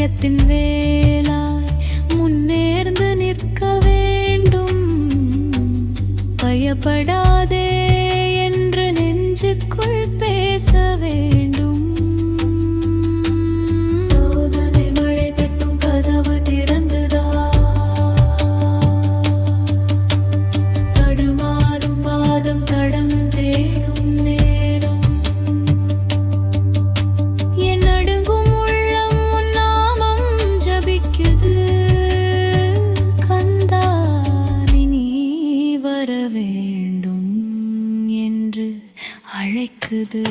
சத்தியத்தின் வேலாய் முன்னேர்ந்து நிற்க வேண்டும். பயப்படாதே என்று நெஞ்சுக்குள் பேச வேண்டும். சோதனை மழை தட்டும் கதவு திறந்துதா, தடுமாறும் பாதம் தடம் தேடும் நேரம். என் நடுங்கும் உள்ளம் உன் நாமம் ஜபிக்குது. கந்தா நீ வர வேண்டும் என்று அழைக்குது.